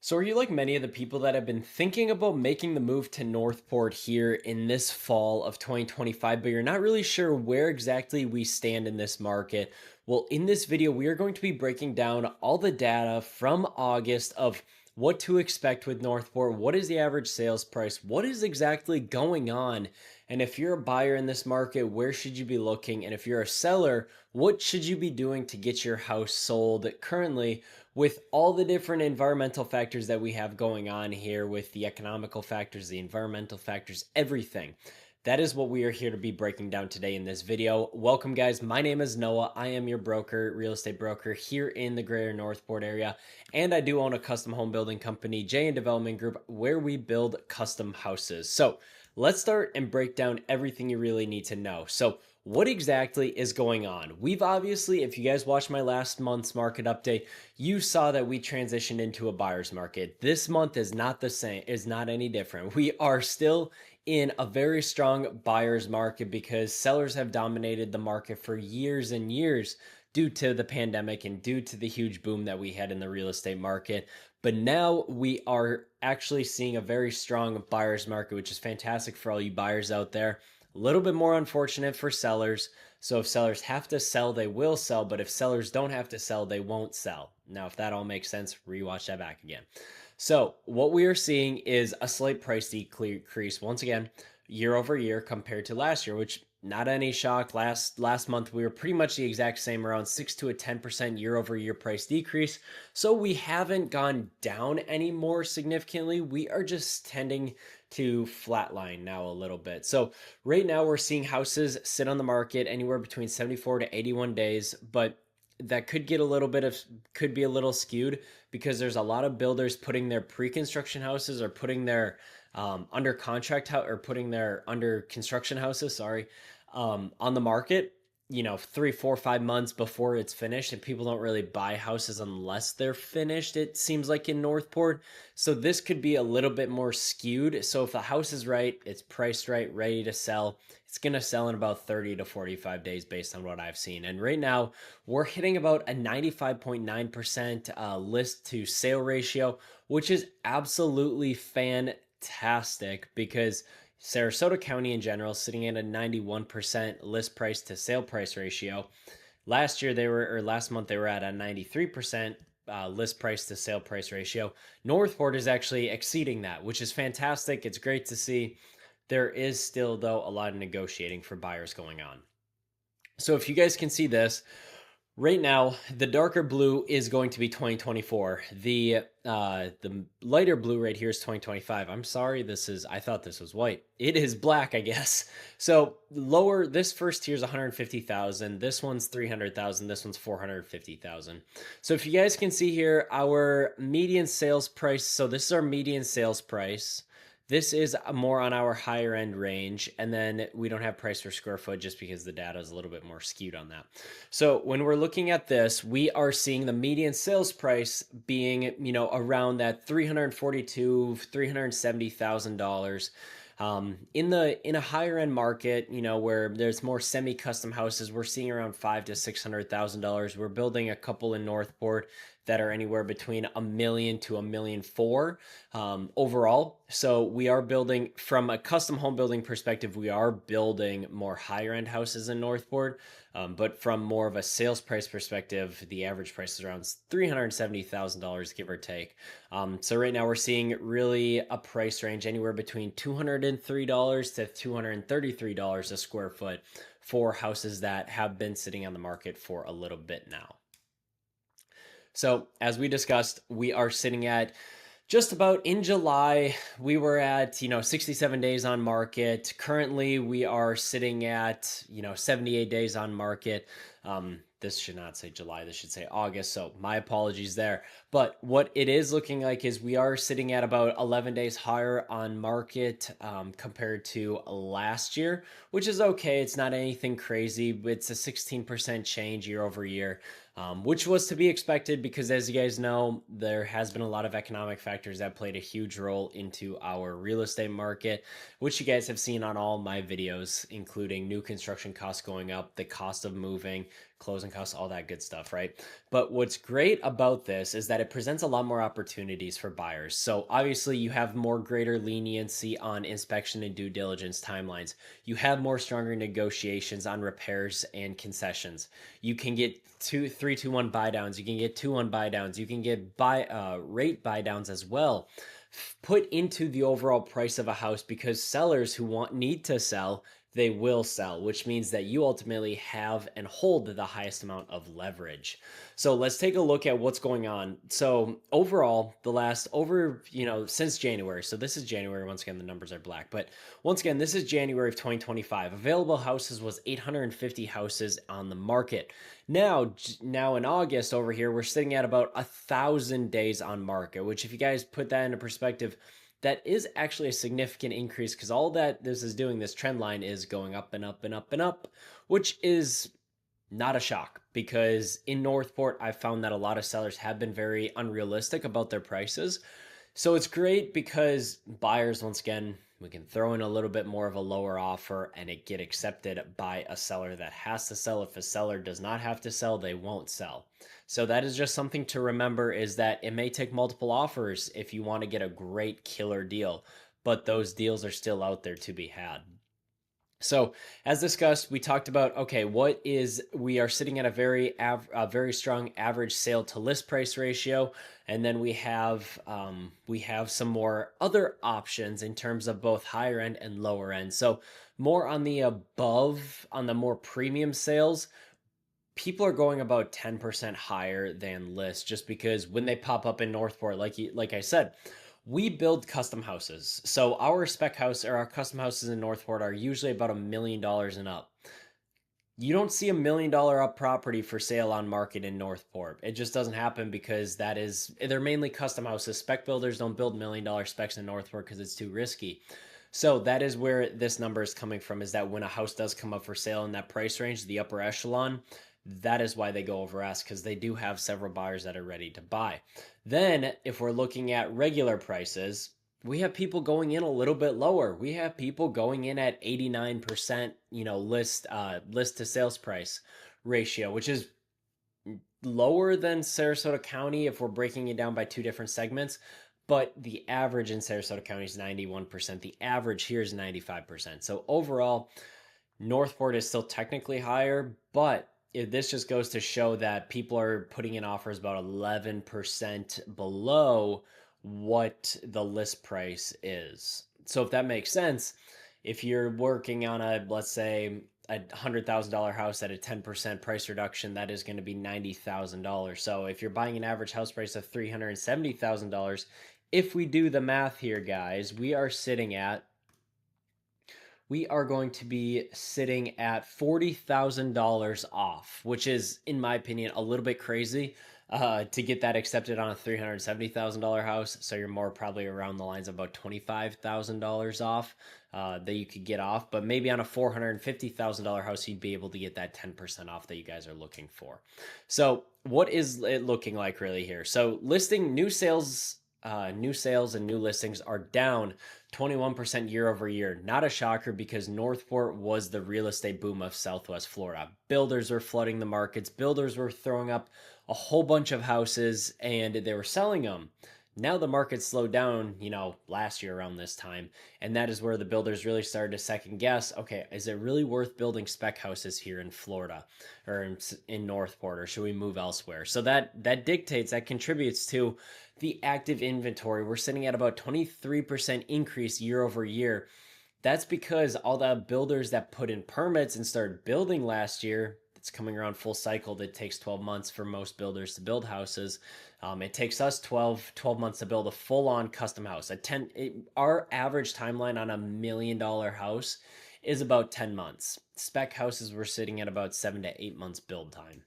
So, are you like many of the people that have been thinking about making the move to Northport here in this fall of 2025, but you're not really sure where exactly we stand in this market? Well, in this video, we are going to be breaking down all the data from August of what to expect with Northport. What is the average sales price? What is exactly going on? And if you're a buyer in this market, where should you be looking? And if you're a seller, what should you be doing to get your house sold currently? With all the different environmental factors that we have going on here, with the economical factors, the environmental factors, everything. That is what we are here to be breaking down today in this video. Welcome, guys. My name is Noah. I am your broker, real estate broker here in the greater Northport area. And I do own a custom home building company, J Development Group, where we build custom houses. So let's start and break down everything you really need to know. So, what exactly is going on? We've obviously, if you guys watched my last month's market update, you saw that we transitioned into a buyer's market. This month is not the same, is not any different. We are still in a very strong buyer's market because sellers have dominated the market for years and years due to the pandemic and due to the huge boom that we had in the real estate market. But now we are actually seeing a very strong buyer's market, which is fantastic for all you buyers out there. A little bit more unfortunate for sellers. So if sellers have to sell, they will sell. But if sellers don't have to sell, they won't sell. Now, if that all makes sense, rewatch that back again. So what we are seeing is a slight price decrease once again, year over year compared to last year, which not any shock. Last month we were pretty much the exact same, around 6 to 10% year over year price decrease. So we haven't gone down any more significantly. We are just tending to flatline now a little bit. So right now we're seeing houses sit on the market anywhere between 74 to 81 days, but that could be a little skewed because there's a lot of builders putting their pre-construction houses or putting their under contract or putting their under construction houses, sorry, on the market, 3, 4, 5 months before it's finished, and people don't really buy houses unless they're finished, it seems like, in Northport. So this could be a little bit more skewed. So if the house is right, it's priced right, ready to sell, it's going to sell in about 30 to 45 days based on what I've seen. And right now we're hitting about a 95.9% list to sale ratio, which is absolutely fantastic because Sarasota County in general is sitting at a 91% list price to sale price ratio. Last month they were at a 93% list price to sale price ratio. Northport is actually exceeding that, which is fantastic. It's great to see. There is still, though, a lot of negotiating for buyers going on. So if you guys can see this, right now, the darker blue is going to be 2024. The lighter blue right here is 2025. I'm sorry, I thought this was white. It is black, I guess. So lower, this first tier is 150,000. This one's 300,000. This one's 450,000. So if you guys can see here, our median sales price. So this is our median sales price. This is more on our higher end range, and then we don't have price per square foot just because the data is a little bit more skewed on that. So when we're looking at this, we are seeing the median sales price being, around that $370,000. In a higher end market, where there's more semi-custom houses, we're seeing around $500,000 to $600,000. We're building a couple in Northport that are anywhere between $1 million to $1.4 million overall. So we are building, from a custom home building perspective, we are building more higher end houses in Northport. But from more of a sales price perspective, the average price is around $370,000, give or take. So right now we're seeing really a price range anywhere between $203 to $233 a square foot for houses that have been sitting on the market for a little bit now. So as we discussed, we are sitting at just about, in July, we were at, 67 days on market. Currently, we are sitting at, 78 days on market. This should not say July, this should say August. So my apologies there. But what it is looking like is we are sitting at about 11 days higher on market compared to last year, which is okay. It's not anything crazy. It's a 16% change year over year. Which was to be expected because, as you guys know, there has been a lot of economic factors that played a huge role into our real estate market, which you guys have seen on all my videos, including new construction costs going up, the cost of moving, closing costs, all that good stuff, right? But what's great about this is that that it presents a lot more opportunities for buyers. So obviously you have more greater leniency on inspection and due diligence timelines. You have more stronger negotiations on repairs and concessions. You can get 3-2-1 buy downs. You can get 2-1 buy downs. You can get rate buy downs as well, put into the overall price of a house, because sellers who need to sell, they will sell, which means that you ultimately have and hold the highest amount of leverage. So let's take a look at what's going on. So overall, the last since January. So this is January. Once again, the numbers are black, but once again, this is January of 2025. Available houses was 850 houses on the market. Now in August over here, we're sitting at about 1,000 days on market, which, if you guys put that into perspective, that is actually a significant increase, because all that this is doing, this trend line, is going up and up and up and up, which is not a shock, because in Northport, I've found that a lot of sellers have been very unrealistic about their prices. So it's great because buyers, once again, we can throw in a little bit more of a lower offer and it get accepted by a seller that has to sell. If a seller does not have to sell, they won't sell. So that is just something to remember, is that it may take multiple offers if you want to get a great killer deal, but those deals are still out there to be had. So as discussed, we talked about, okay, we are sitting at a very strong average sale to list price ratio. And then we have some more other options in terms of both higher end and lower end. So more on the more premium sales, people are going about 10% higher than list, just because when they pop up in Northport, like I said, we build custom houses. So our spec house, or our custom houses in Northport, are usually about $1 million and up. You don't see $1 million up property for sale on market in Northport. It just doesn't happen, because they're mainly custom houses. Spec builders don't build $1 million specs in Northport because it's too risky. So that is where this number is coming from, is that when a house does come up for sale in that price range, the upper echelon, that is why they go over ask, because they do have several buyers that are ready to buy. Then if we're looking at regular prices, we have people going in a little bit lower. We have people going in at 89%, list to sales price ratio, which is lower than Sarasota County if we're breaking it down by two different segments. But the average in Sarasota County is 91%. The average here is 95%. So overall, Northport is still technically higher, but this just goes to show that people are putting in offers about 11% below what the list price is. So if that makes sense, if you're working on let's say a $100,000 house at a 10% price reduction, that is going to be $90,000. So if you're buying an average house price of $370,000, if we do the math here, guys, we are going to be sitting at $40,000 off, which is, in my opinion, a little bit crazy to get that accepted on a $370,000 house. So you're more probably around the lines of about $25,000 off that you could get off. But maybe on a $450,000 house, you'd be able to get that 10% off that you guys are looking for. So what is it looking like really here? So new sales and new listings are down 21% year over year. Not a shocker, because Northport was the real estate boom of Southwest Florida. Builders were flooding the markets. Builders were throwing up a whole bunch of houses and they were selling them. Now the market slowed down, last year around this time. And that is where the builders really started to second guess, okay, is it really worth building spec houses here in Florida or in Northport, or should we move elsewhere? So that contributes to the active inventory. We're sitting at about 23% increase year over year. That's because all the builders that put in permits and started building last year, it's coming around full cycle. That takes 12 months for most builders to build houses. It takes us 12 months to build a full-on custom house. Our average timeline on $1 million house is about 10 months. Spec houses, we're sitting at about 7 to 8 months build time.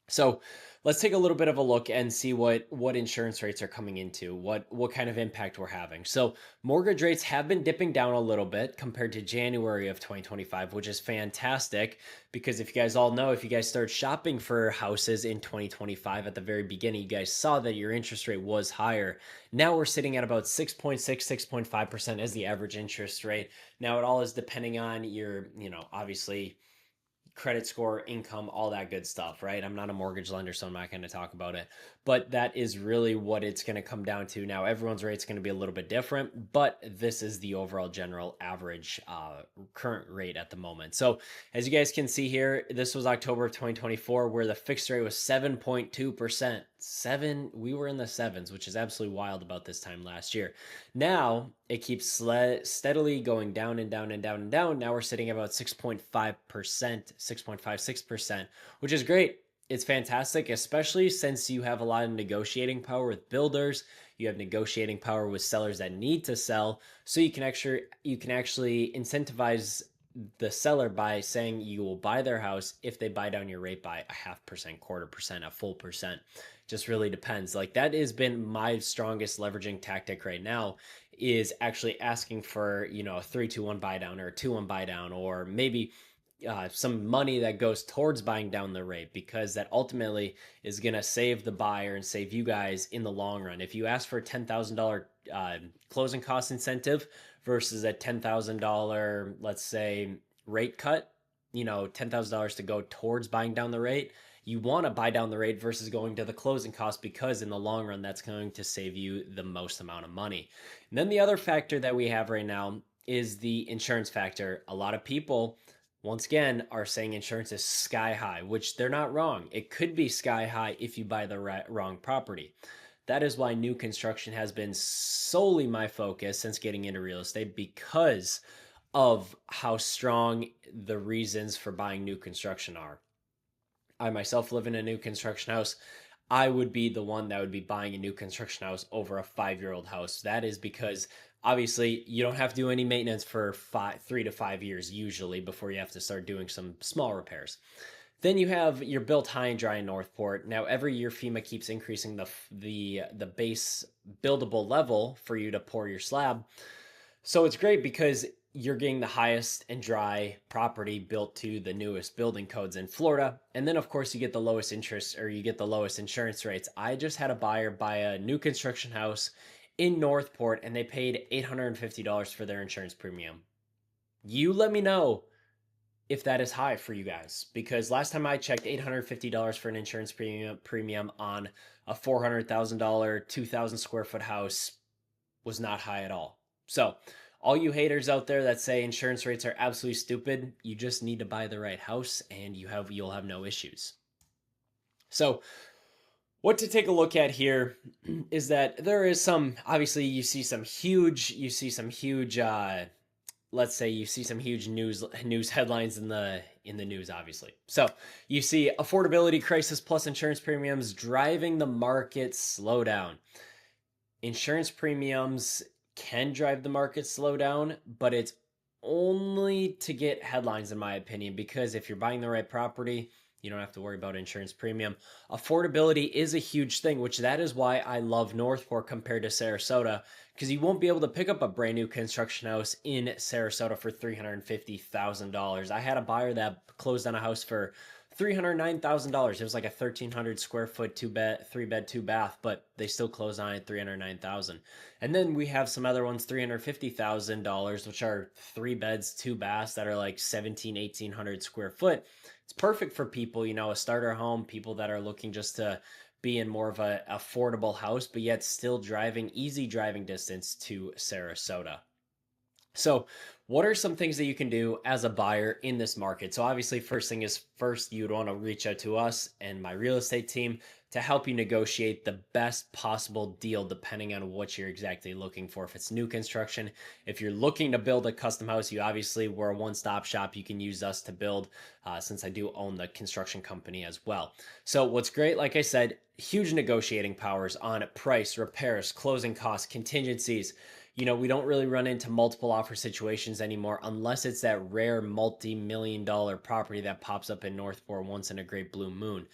So let's take a little bit of a look and see what insurance rates are coming into, what kind of impact we're having. So mortgage rates have been dipping down a little bit compared to January of 2025, which is fantastic, because if you guys all know, if you guys started shopping for houses in 2025 at the very beginning, you guys saw that your interest rate was higher. Now we're sitting at about 6.6, 6.5% as the average interest rate. Now it all is depending on your, obviously, credit score, income, all that good stuff, right? I'm not a mortgage lender, so I'm not going to talk about it. But that is really what it's going to come down to. Now, everyone's rate's going to be a little bit different, but this is the overall general average current rate at the moment. So, as you guys can see here, this was October of 2024, where the fixed rate was 7.2%. We were in the sevens, which is absolutely wild about this time last year. Now it keeps steadily going down and down and down and down. Now we're sitting at about 6.5%, 6.56%, which is great. It's fantastic, especially since you have a lot of negotiating power with builders. You have negotiating power with sellers that need to sell, so you can actually incentivize the seller by saying you will buy their house if they buy down your rate by 0.5%, 1/4%, a full percent. Just really depends. Like, that has been my strongest leveraging tactic right now, is actually asking for, a 3-2-1 buy down or a 2-1 buy down, or maybe some money that goes towards buying down the rate, because that ultimately is going to save the buyer and save you guys in the long run. If you ask for a $10,000 closing cost incentive versus a $10,000, let's say, rate cut, $10,000 to go towards buying down the rate, you want to buy down the rate versus going to the closing cost, because in the long run, that's going to save you the most amount of money. And then the other factor that we have right now is the insurance factor. A lot of people, once again, are saying insurance is sky high, which they're not wrong. It could be sky high if you buy the wrong property. That is why new construction has been solely my focus since getting into real estate, because of how strong the reasons for buying new construction are. I myself live in a new construction house. I would be the one that would be buying a new construction house over a 5-year-old house. That is because obviously you don't have to do any maintenance for 3 to 5 years usually before you have to start doing some small repairs. Then you have your built high and dry in Northport. Now every year FEMA keeps increasing the base buildable level for you to pour your slab. So it's great because you're getting the highest and dry property built to the newest building codes in Florida. And then, of course, you get the lowest interest, or you get the lowest insurance rates. I just had a buyer buy a new construction house in Northport, and they paid $850 for their insurance premium. You let me know if that is high for you guys, because last time I checked, $850 for an insurance premium on a $400,000, 2,000 square foot house was not high at all. So, all you haters out there that say insurance rates are absolutely stupid, you just need to buy the right house and you'll have no issues. So, what to take a look at here is that there is obviously you see some huge let's say you see some huge news headlines in the news, obviously. So you see affordability crisis plus insurance premiums driving the market slowdown. Insurance premiums can drive the market slow down, but it's only to get headlines, in my opinion, because if you're buying the right property, you don't have to worry about insurance premium. Affordability is a huge thing, which that is why I love Northport compared to Sarasota, because you won't be able to pick up a brand new construction house in Sarasota for $350,000. I had a buyer that closed on a house for $309,000. It was like a 1,300 square foot 3-bed 2-bath, but they still closed on it $309,000. And then we have some other ones, $350,000, which are 3 beds 2 baths that are like 1,800 square foot. It's perfect for people, a starter home, people that are looking just to be in more of a affordable house, but yet still easy driving distance to Sarasota. So what are some things that you can do as a buyer in this market? So obviously, first thing is you'd want to reach out to us and my real estate team to help you negotiate the best possible deal depending on what you're exactly looking for. If it's new construction, if you're looking to build a custom house, we're a one-stop shop. You can use us to build, since I do own the construction company as well. So what's great, like I said, huge negotiating powers on price, repairs, closing costs, contingencies. We don't really run into multiple offer situations anymore unless it's that rare multi-million-dollar property that pops up in Northport once in a great blue moon.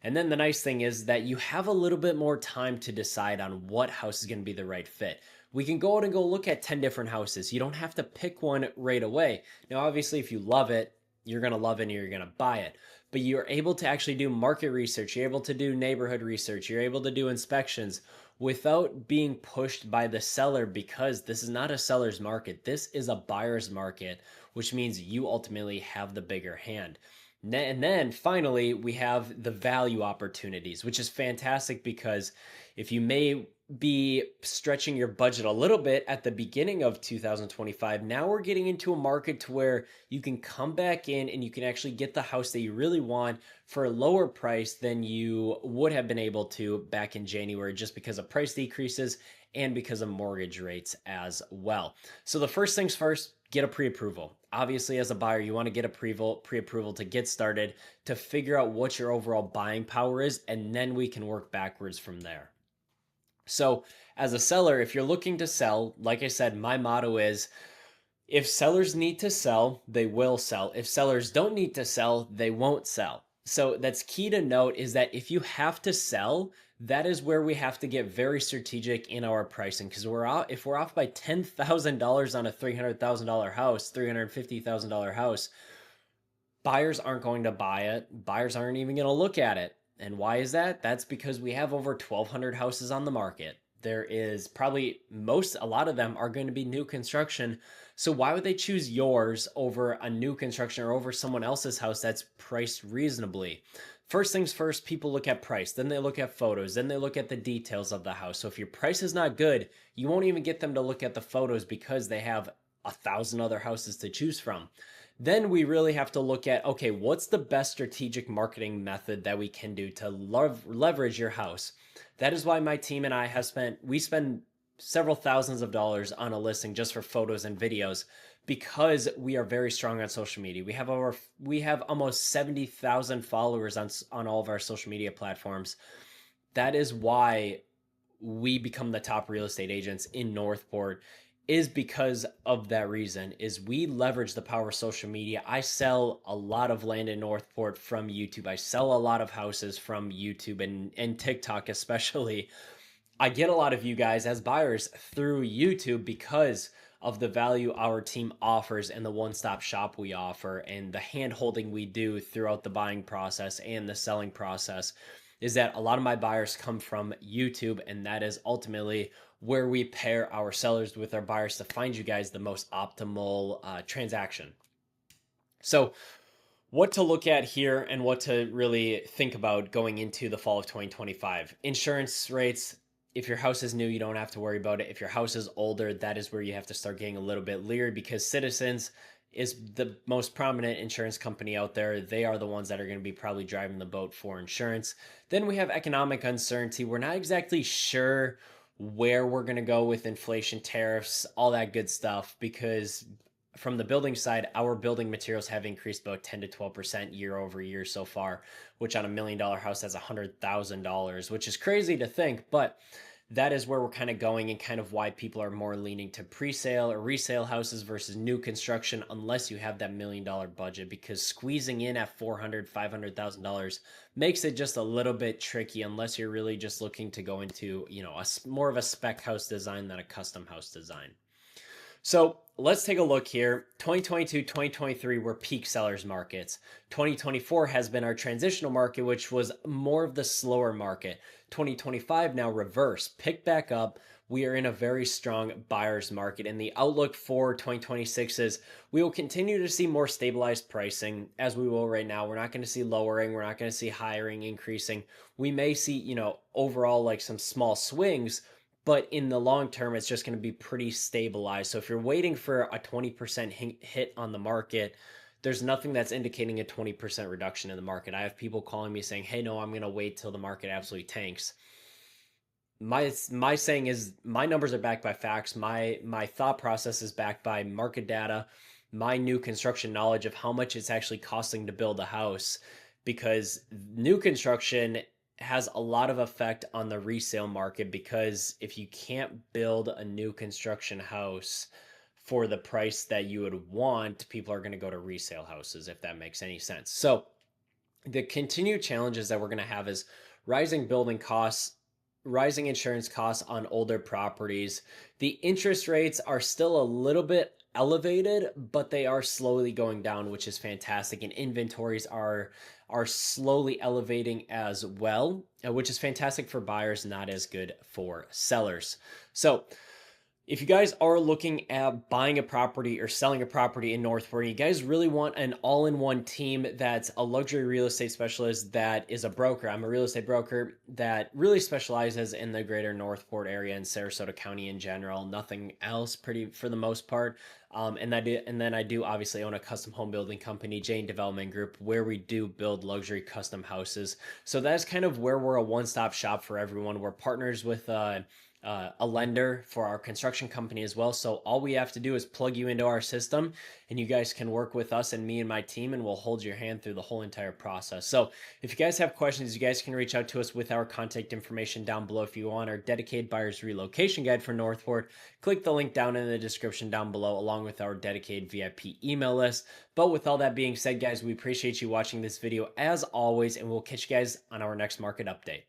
And then the nice thing is that you have a little bit more time to decide on what house is going to be the right fit. We can go out and go look at 10 different houses. You don't have to pick one right away. Now, obviously, if you love it, you're going to love it and you're going to buy it. But you're able to actually do market research. You're able to do neighborhood research. You're able to do inspections without being pushed by the seller, because this is not a seller's market. This is a buyer's market, which means you ultimately have the bigger hand. And then finally, we have the value opportunities, which is fantastic because if you may be stretching your budget a little bit at the beginning of 2025, now we're getting into a market to where you can come back in and you can actually get the house that you really want for a lower price than you would have been able to back in January, just because of price decreases and because of mortgage rates as well. So the first things first, get a pre-approval. Obviously, as a buyer, you want to get a pre-approval to get started, to figure out what your overall buying power is, and then we can work backwards from there. So as a seller, if you're looking to sell, like I said, my motto is, if sellers need to sell, they will sell. If sellers don't need to sell, they won't sell. So that's key to note, is that if you have to sell, that is where we have to get very strategic in our pricing, because if we're off by $10,000 on a $300,000 house, $350,000 house, buyers aren't going to buy it. Buyers aren't even going to look at it. And why is that? That's because we have over 1,200 houses on the market. There is probably a lot of them are going to be new construction. So why would they choose yours over a new construction or over someone else's house that's priced reasonably? First things first, people look at price, then they look at photos, then they look at the details of the house. So if your price is not good, you won't even get them to look at the photos because they have 1,000 other houses to choose from. Then we really have to look at, okay, what's the best strategic marketing method that we can do to leverage your house? That is why my team and I we spend several thousands of dollars on a listing just for photos and videos, because we are very strong on social media. We have almost 70,000 followers on all of our social media platforms. That is why we become the top real estate agents in Northport, is because of that reason. Is we leverage the power of social media. I sell a lot of land in Northport from YouTube. I sell a lot of houses from YouTube and TikTok especially. I get a lot of you guys as buyers through YouTube because of the value our team offers and the one-stop shop we offer and the hand-holding we do throughout the buying process and the selling process. Is that a lot of my buyers come from YouTube, and that is ultimately where we pair our sellers with our buyers to find you guys the most optimal transaction. So what to look at here and what to really think about going into the fall of 2025. Insurance rates. If your house is new, you don't have to worry about it. If your house is older, that is where you have to start getting a little bit leery, because Citizens is the most prominent insurance company out there. They are the ones that are going to be probably driving the boat for insurance. Then we have economic uncertainty. We're not exactly sure where we're going to go with inflation, tariffs, all that good stuff, because from the building side, our building materials have increased about 10 to 12% year over year so far, which on $1 million house has $100,000, which is crazy to think, but that is where we're kind of going, and kind of why people are more leaning to pre-sale or resale houses versus new construction, unless you have that $1 million budget, because squeezing in at $400,000, $500,000 makes it just a little bit tricky, unless you're really just looking to go into, more of a spec house design than a custom house design. So let's take a look here. 2022, 2023 were peak sellers markets. 2024 has been our transitional market, which was more of the slower market. 2025 now reverse, pick back up. We are in a very strong buyer's market, and the outlook for 2026 is we will continue to see more stabilized pricing, as we will right now. We're not going to see lowering. We're not going to see hiring increasing. We may see, overall like some small swings, but in the long term, it's just going to be pretty stabilized. So if you're waiting for a 20% hit on the market, there's nothing that's indicating a 20% reduction in the market. I have people calling me saying, hey, no, I'm going to wait till the market absolutely tanks. My saying is, my numbers are backed by facts. My thought process is backed by market data, my new construction knowledge of how much it's actually costing to build a house, because new construction has a lot of effect on the resale market, because if you can't build a new construction house for the price that you would want, people are going to go to resale houses, if that makes any sense. So the continued challenges that we're going to have is rising building costs, rising insurance costs on older properties. The interest rates are still a little bit elevated, but they are slowly going down, which is fantastic. And inventories are slowly elevating as well, which is fantastic for buyers, not as good for sellers. So If you guys are looking at buying a property or selling a property in Northport, you guys really want an all-in-one team that's a luxury real estate specialist that is a broker. I'm a real estate broker that really specializes in the greater Northport area and Sarasota County in general. Nothing else, pretty for the most part. And then I do obviously own a custom home building company, Jane Development Group, where we do build luxury custom houses. So that's kind of where we're a one-stop shop for everyone. We're partners with a lender for our construction company as well. So all we have to do is plug you into our system, and you guys can work with us and me and my team, and we'll hold your hand through the whole entire process. So if you guys have questions, you guys can reach out to us with our contact information down below. If you want our dedicated buyer's relocation guide for Northport, click the link down in the description down below, along with our dedicated VIP email list. But with all that being said, guys, we appreciate you watching this video as always, and we'll catch you guys on our next market update.